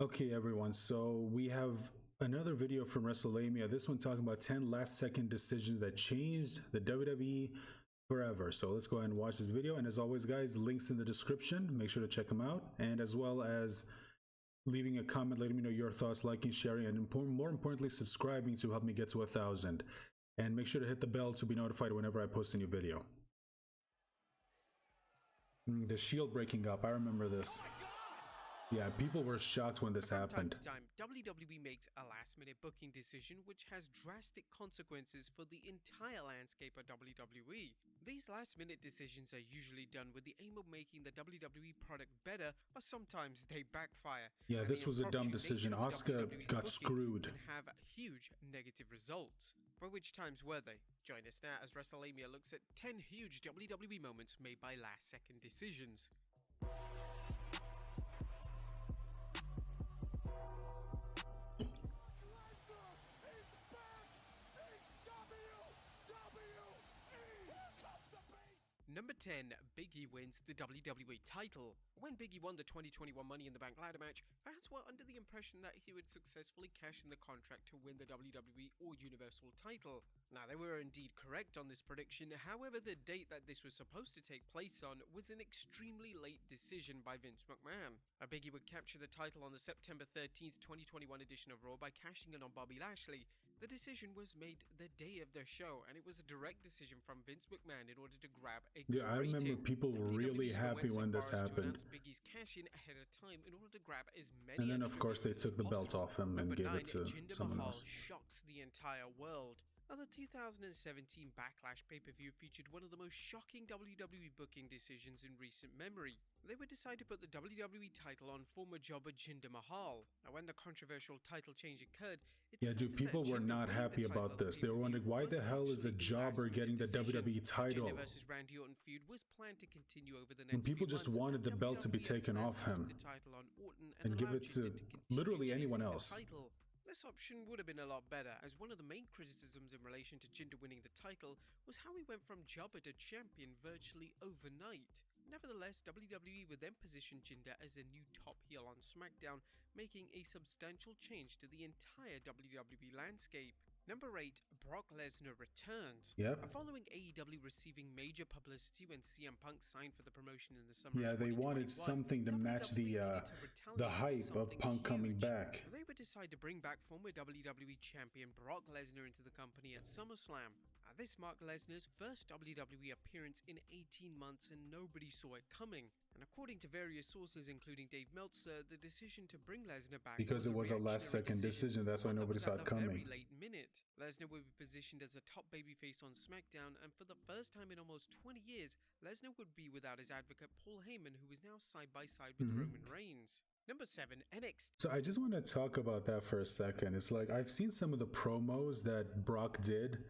Okay, everyone, so we have another video from WrestleMania. This one talking about 10 last second decisions that changed the WWE forever. So let's go ahead and watch this video. And as always, guys, links in the description. Make sure to check them out. And as well as leaving a comment, letting me know your thoughts, liking, sharing, and more importantly, subscribing to help me get to 1,000. And make sure to hit the bell to be notified whenever I post a new video. The Shield breaking up, I remember this. Yeah, people were shocked when this happened. From time to time, WWE makes a last-minute booking decision which has drastic consequences for the entire landscape of WWE. These last-minute decisions are usually done with the aim of making the WWE product better, but sometimes they backfire. Yeah, this was a dumb decision. Asuka got screwed. And have huge negative results. But which times were they? Join us now as WrestleMania looks at 10 huge WWE moments made by last-second decisions. Number 10, Big E wins the WWE title. When Big E won the 2021 Money in the Bank ladder match, fans were under the impression that he would successfully cash in the contract to win the WWE or Universal title. Now, they were indeed correct on this prediction, however, the date that this was supposed to take place on was an extremely late decision by Vince McMahon. Big E would capture the title on the September 13th, 2021 edition of Raw by cashing in on Bobby Lashley. The decision was made the day of the show, and it was a direct decision from Vince McMahon in order to grab a good Yeah, I remember people were really happy when this happened. Big E's cash in ahead of time in order to grab as many. And then, of course, they took the belt off him and gave it to someone else. Shocks the entire world. Now, the 2017 Backlash pay-per-view featured one of the most shocking WWE booking decisions in recent memory. They would decide to put the WWE title on former jobber Jinder Mahal. Now, when the controversial title change occurred, people were not happy about this. They were wondering, why the hell is a jobber getting the WWE title? Jinder versus Randy Orton feud was planned to continue over the next when people just wanted the belt to be taken off him and give it to literally anyone else. This option would have been a lot better, as one of the main criticisms in relation to Jinder winning the title was how he went from jobber to champion virtually overnight. Nevertheless, WWE would then position Jinder as the new top heel on SmackDown, making a substantial change to the entire WWE landscape. Number 8, Brock Lesnar returns. Yep. Following AEW receiving major publicity when CM Punk signed for the promotion in the summer Yeah, of they wanted something to match the hype of Punk coming back. They would decide to bring back former WWE champion Brock Lesnar into the company at SummerSlam. This marked Lesnar's first WWE appearance in 18 months, and nobody saw it coming. And according to various sources, including Dave Meltzer, the decision to bring Lesnar back because it was a last-second decision. That's why nobody saw it coming. Very late minute. Lesnar would be positioned as a top babyface on SmackDown, and for the first time in almost 20 years, Lesnar would be without his advocate Paul Heyman, who is now side by side with Roman Reigns. Number 7, NXT. So I just want to talk about that for a second. It's like, I've seen some of the promos that Brock did,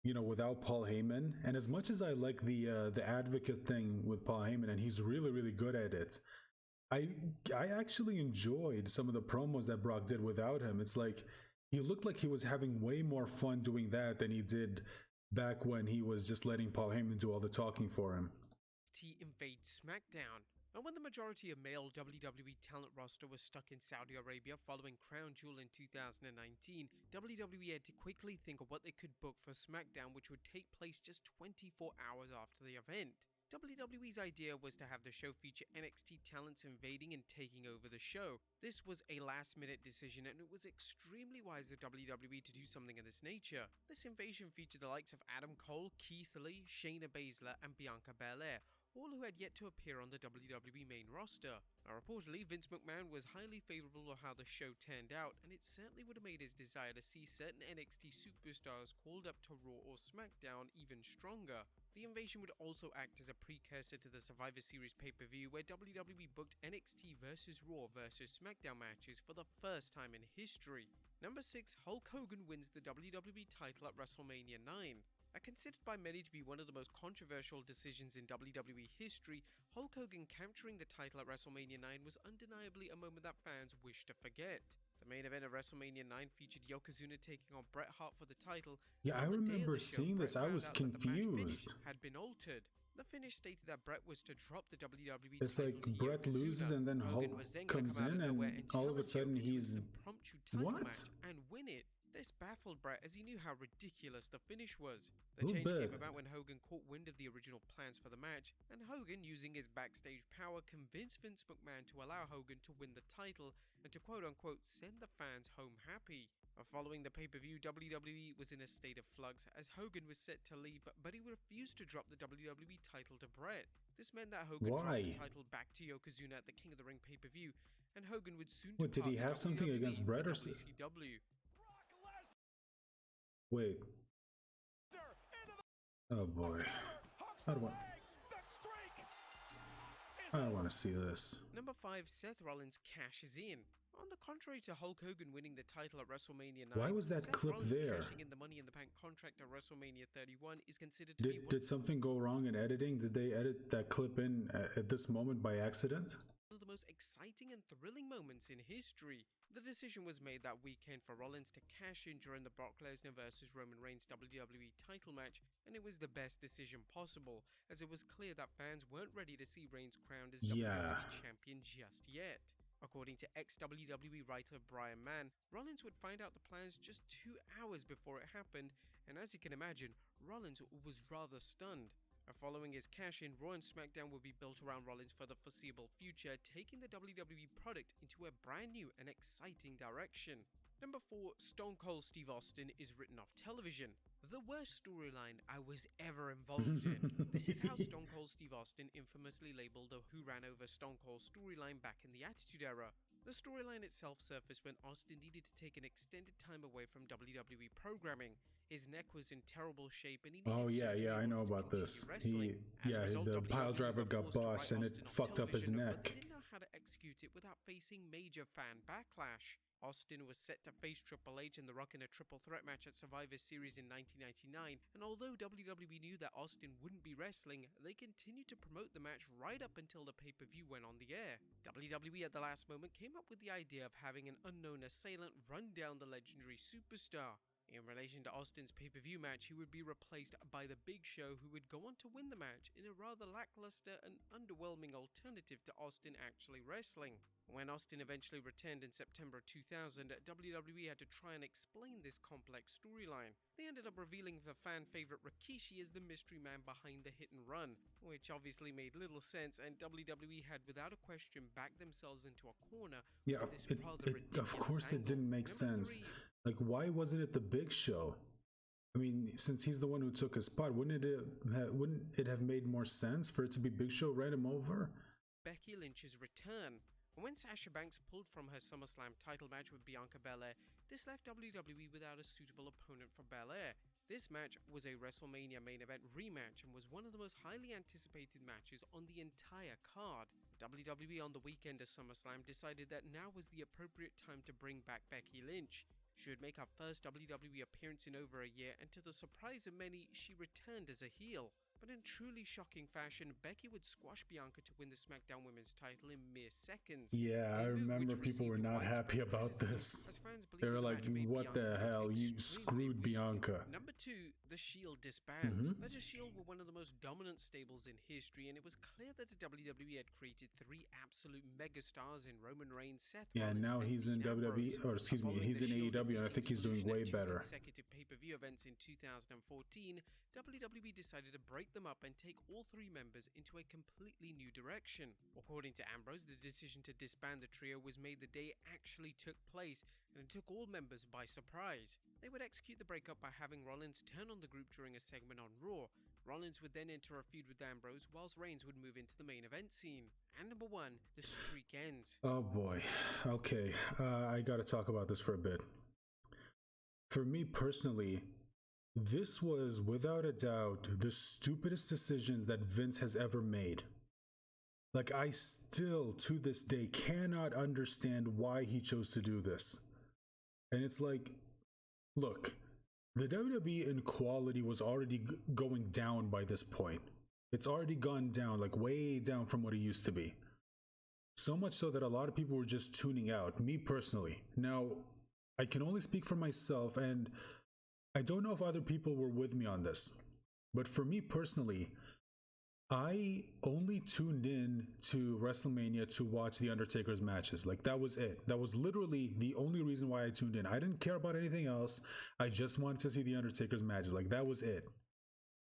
you know, without Paul Heyman, and as much as I like the advocate thing with Paul Heyman, and he's really good at it, I actually enjoyed some of the promos that Brock did without him. It's like, he looked like he was having way more fun doing that than he did back when he was just letting Paul Heyman do all the talking for him. NXT Invades SmackDown. And when the majority of male WWE talent roster was stuck in Saudi Arabia following Crown Jewel in 2019, WWE had to quickly think of what they could book for SmackDown, which would take place just 24 hours after the event. WWE's idea was to have the show feature NXT talents invading and taking over the show. This was a last-minute decision, and it was extremely wise of WWE to do something of this nature. This invasion featured the likes of Adam Cole, Keith Lee, Shayna Baszler, and Bianca Belair, all who had yet to appear on the WWE main roster. Now, reportedly, Vince McMahon was highly favorable of how the show turned out, and it certainly would have made his desire to see certain NXT superstars called up to Raw or SmackDown even stronger. The invasion would also act as a precursor to the Survivor Series pay-per-view, where WWE booked NXT vs Raw vs SmackDown matches for the first time in history. Number 6, Hulk Hogan wins the WWE title at WrestleMania 9. Considered by many to be one of the most controversial decisions in WWE history, Hulk Hogan capturing the title at WrestleMania 9 was undeniably a moment that fans wish to forget. The main event of WrestleMania 9 featured Yokozuna taking on Bret Hart for the title. Yeah, I remember seeing this. I was confused. Had been altered. The finish stated that Brett was to drop the WWE It's title like to Brett loses Yokozuna. and then Hogan Hulk was then gonna comes come out in of nowhere and and all of a challenge sudden Yokozuna to he's... an impromptu title What? match and win it. This baffled Brett as he knew how ridiculous the finish was. A The little change bit. came about when Hogan caught wind of the original plans for the match, and Hogan, using his backstage power, convinced Vince McMahon to allow Hogan to win the title and to quote-unquote send the fans home happy. Following the pay-per-view, WWE was in a state of flux as Hogan was set to leave, but he refused to drop the WWE title to Brett. This meant that Hogan dropped Why? the title back to Yokozuna at the King of the Ring pay-per-view, and Hogan would soon What, did he depart have the something WWE against for Brett or WCW. Wait. Oh boy. I don't want to see this. Number 5, Seth Rollins cashes in. On the contrary to Hulk Hogan winning the title at WrestleMania 9, Why was that Seth clip Rollins there? cashing in the Money in the Bank contract at WrestleMania 31 is considered to be one Did something go wrong in editing? Did they edit that clip in at this moment by accident? of the most exciting and thrilling moments in history. The decision was made that weekend for Rollins to cash in during the Brock Lesnar vs Roman Reigns WWE title match, and it was the best decision possible, as it was clear that fans weren't ready to see Reigns crowned as WWE champion just yet. According to ex-WWE writer Brian Mann, Rollins would find out the plans just 2 hours before it happened, and as you can imagine, Rollins was rather stunned. Following his cash-in, Raw and SmackDown will be built around Rollins for the foreseeable future, taking the WWE product into a brand new and exciting direction. Number 4, Stone Cold Steve Austin is written off television. The worst storyline I was ever involved in. This is how Stone Cold Steve Austin infamously labeled the Who Ran Over Stone Cold storyline back in the Attitude Era. The storyline itself surfaced when Austin needed to take an extended time away from WWE programming. His neck was in terrible shape and he needed surgery I in know order to about continue this. wrestling. As a result, The WWE pile driver were got forced to write botched and it Austin off fucked up his television, but neck. they didn't know how to execute it without facing major fan backlash. Austin was set to face Triple H and The Rock in a triple threat match at Survivor Series in 1999, and although WWE knew that Austin wouldn't be wrestling, they continued to promote the match right up until the pay-per-view went on the air. WWE at the last moment came up with the idea of having an unknown assailant run down the legendary superstar. In relation to Austin's pay-per-view match, he would be replaced by The Big Show, who would go on to win the match in a rather lackluster and underwhelming alternative to Austin actually wrestling. When Austin eventually returned in September 2000, WWE had to try and explain this complex storyline. They ended up revealing the fan favorite Rikishi as the mystery man behind the hit and run, which obviously made little sense, and WWE had without a question backed themselves into a corner. Yeah, of course it didn't make sense. Like, why wasn't it the Big Show? I mean, since he's the one who took his spot, wouldn't it have made more sense for it to be Big Show, ran him over? Becky Lynch's return. When Sasha Banks pulled from her SummerSlam title match with Bianca Belair, this left WWE without a suitable opponent for Belair. This match was a WrestleMania main event rematch and was one of the most highly anticipated matches on the entire card. WWE on the weekend of SummerSlam decided that now was the appropriate time to bring back Becky Lynch. She would make her first WWE appearance in over a year, and to the surprise of many, she returned as a heel. But in truly shocking fashion, Becky would squash Bianca to win the SmackDown Women's title in mere seconds. Yeah, I remember people were not happy about this. They were like, what the hell, you screwed Bianca. Number 2, the Shield disband. The Shield were one of the most dominant stables in history, and it was clear that the WWE had created 3 absolute megastars in Roman Reigns, Seth Rollins, and now he's in WWE, or excuse me, he's in AEW, and I think he's doing way better. Consecutive pay-per-view events in 2014, WWE decided to break them up and take all 3 members into a completely new direction. According to Ambrose, the decision to disband the trio was made the day it actually took place, and it took all members by surprise. They would execute the breakup by having Rollins turn on the group during a segment on Raw. Rollins would then enter a feud with Ambrose, whilst Reigns would move into the main event scene. And number 1, the streak ends. Oh boy. Okay, I gotta talk about this for a bit. For me personally, this was without a doubt the stupidest decisions that Vince has ever made. Like, I still to this day cannot understand why he chose to do this. And it's like, look, the WWE in quality was already going down by this point. It's already gone down, like way down from what it used to be. So much so that a lot of people were just tuning out, me personally. Now, I can only speak for myself, and I don't know if other people were with me on this, but for me personally, I only tuned in to WrestleMania to watch the Undertaker's matches. Like, that was it. That was literally the only reason why I tuned in. I didn't care about anything else. I just wanted to see the Undertaker's matches. Like, that was it.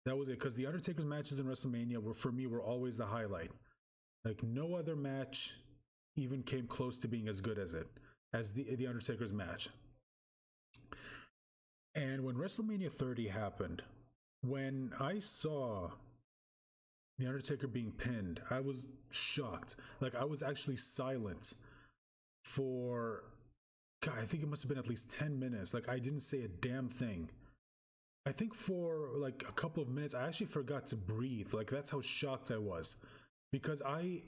That was it. Because the Undertaker's matches in WrestleMania were, for me, were always the highlight. Like, no other match even came close to being as good as it, as the Undertaker's match. And when WrestleMania 30 happened, when I saw the Undertaker being pinned, I was shocked. Like, I was actually silent for, God, I think it must have been at least 10 minutes. Like, I didn't say a damn thing. I think for like a couple of minutes, I actually forgot to breathe. Like, that's how shocked I was. Because I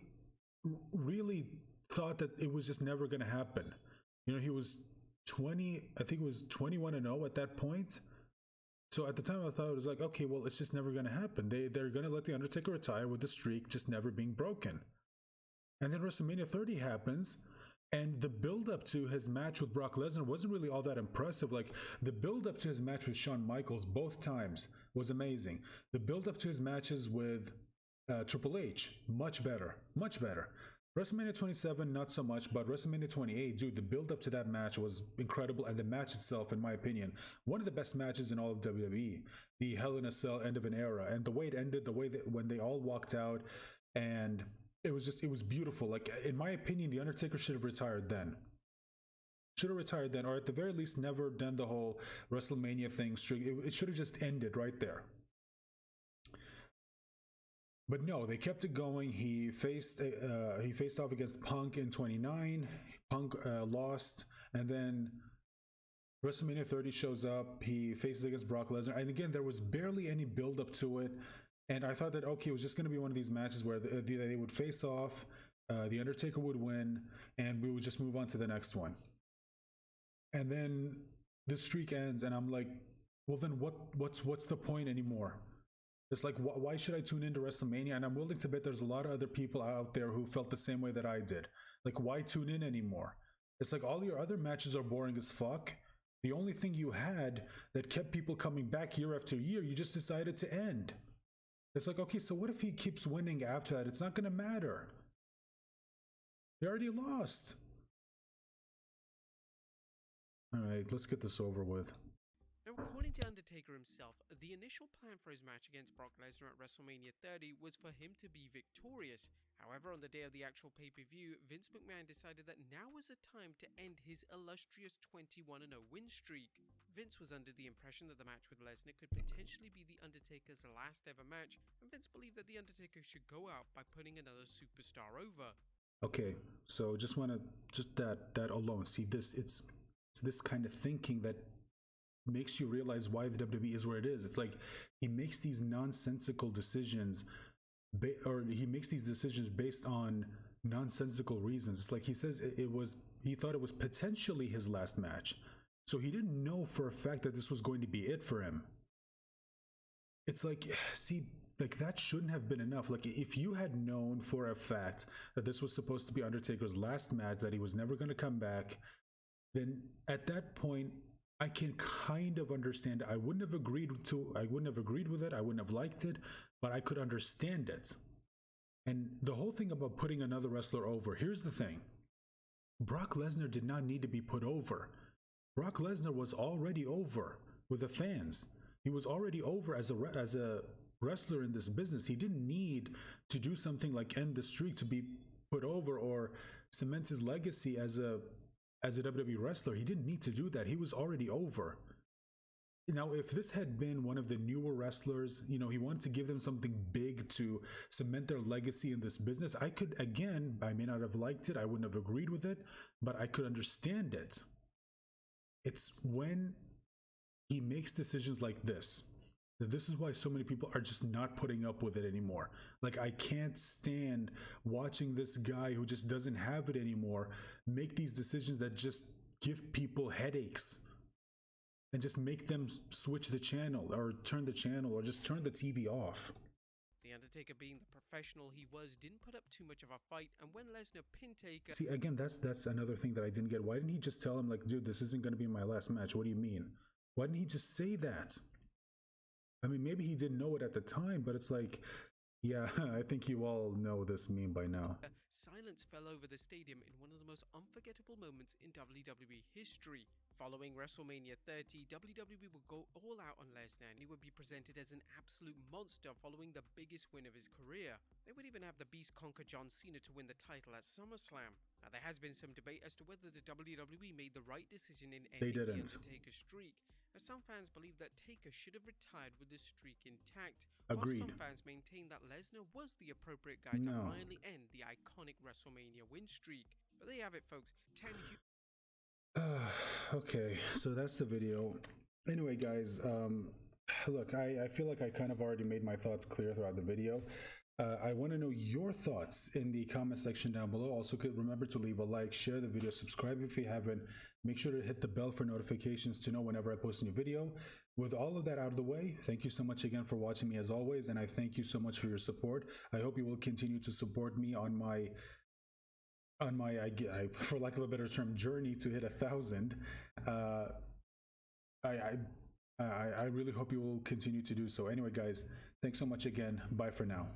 really thought that it was just never going to happen. You know, he was 20, I think it was 21-0 at that point. So at the time, I thought it was like, okay, well, it's just never going to happen. They're going to let The Undertaker retire with the streak just never being broken. And then WrestleMania 30 happens, and the build-up to his match with Brock Lesnar wasn't really all that impressive. Like, the build-up to his match with Shawn Michaels both times was amazing. The build-up to his matches with Triple H, much better, much better. WrestleMania 27, not so much, but WrestleMania 28, dude, the build-up to that match was incredible, and the match itself, in my opinion, one of the best matches in all of WWE. The Hell in a Cell end of an era, and the way it ended, the way that when they all walked out, and it was beautiful. Like, in my opinion, The Undertaker should have retired then. Should have retired then, or at the very least, never done the whole WrestleMania thing. It should have just ended right there. But no, they kept it going. He faced off against Punk in 29. Punk lost, and then WrestleMania 30 shows up. He faces against Brock Lesnar, and again, there was barely any build up to it. And I thought that, okay, it was just going to be one of these matches where they would face off, the Undertaker would win, and we would just move on to the next one. And then the streak ends, and I'm like, well, then what's the point anymore? It's like, why should I tune into WrestleMania? And I'm willing to bet there's a lot of other people out there who felt the same way that I did. Like, why tune in anymore? It's like all your other matches are boring as fuck. The only thing you had that kept people coming back year after year, you just decided to end. It's like, okay, so what if he keeps winning after that? It's not going to matter. They already lost. All right, let's get this over with. Now, according to Undertaker himself, the initial plan for his match against Brock Lesnar at WrestleMania 30 was for him to be victorious. However, on the day of the actual pay-per-view, Vince McMahon decided that now was the time to end his illustrious 21-0 win streak. Vince was under the impression that the match with Lesnar could potentially be The Undertaker's last ever match, and Vince believed that The Undertaker should go out by putting another superstar over. Okay, so just that alone. See, it's this kind of thinking that makes you realize why the WWE is where it is. It's like he makes these nonsensical decisions, he makes these decisions based on nonsensical reasons. It's like he says he thought it was potentially his last match, so he didn't know for a fact that this was going to be it for him. It's like, see, like that shouldn't have been enough. Like, if you had known for a fact that this was supposed to be Undertaker's last match, that he was never going to come back, then at that point, I can kind of understand it. I wouldn't have agreed with it. I wouldn't have liked it, but I could understand it. And the whole thing about putting another wrestler over, here's the thing. Brock Lesnar did not need to be put over. Brock Lesnar was already over with the fans. He was already over as a wrestler in this business. He didn't need to do something like end the streak to be put over or cement his legacy as a WWE wrestler. He didn't need to do that. He was already over. Now, if this had been one of the newer wrestlers, he wanted to give them something big to cement their legacy in this business, I may not have liked it, I wouldn't have agreed with it, but I could understand it. It's when he makes decisions like this is why so many people are just not putting up with it anymore. Like, I can't stand watching this guy who just doesn't have it anymore make these decisions that just give people headaches and just make them switch the channel or turn the channel or just turn the TV off. The Undertaker, being the professional he was, didn't put up too much of a fight, and when Lesnar pinned Taker... See, again, that's another thing that I didn't get. Why didn't he just tell him, like, dude, this isn't going to be my last match? What do you mean? Why didn't he just say that? I mean, maybe he didn't know it at the time, but it's like, Yeah, I think you all know this meme by now. Silence fell over the stadium in one of the most unforgettable moments in WWE history. Following WrestleMania 30, WWE would go all out on Lesnar and he would be presented as an absolute monster following the biggest win of his career. They would even have the Beast conquer John Cena to win the title at SummerSlam. Now, there has been some debate as to whether the WWE made the right decision in They ending the didn't. Undertaker's streak, as some fans believe that Taker should have retired with the streak intact, while Agreed. some fans maintain that Lesnar was the appropriate guy to No. finally end the iconic WrestleMania win streak. But there you have it, folks. 10 Okay, so that's the video. Anyway, guys, look, I feel like I kind of already made my thoughts clear throughout the video. I want to know your thoughts in the comment section down below. Also, remember to leave a like, share the video, subscribe if you haven't. Make sure to hit the bell for notifications to know whenever I post a new video. With all of that out of the way, thank you so much again for watching me as always, and I thank you so much for your support. I hope you will continue to support me on my for lack of a better term, journey to hit 1,000. I really hope you will continue to do so. Anyway, guys, thanks so much again. Bye for now.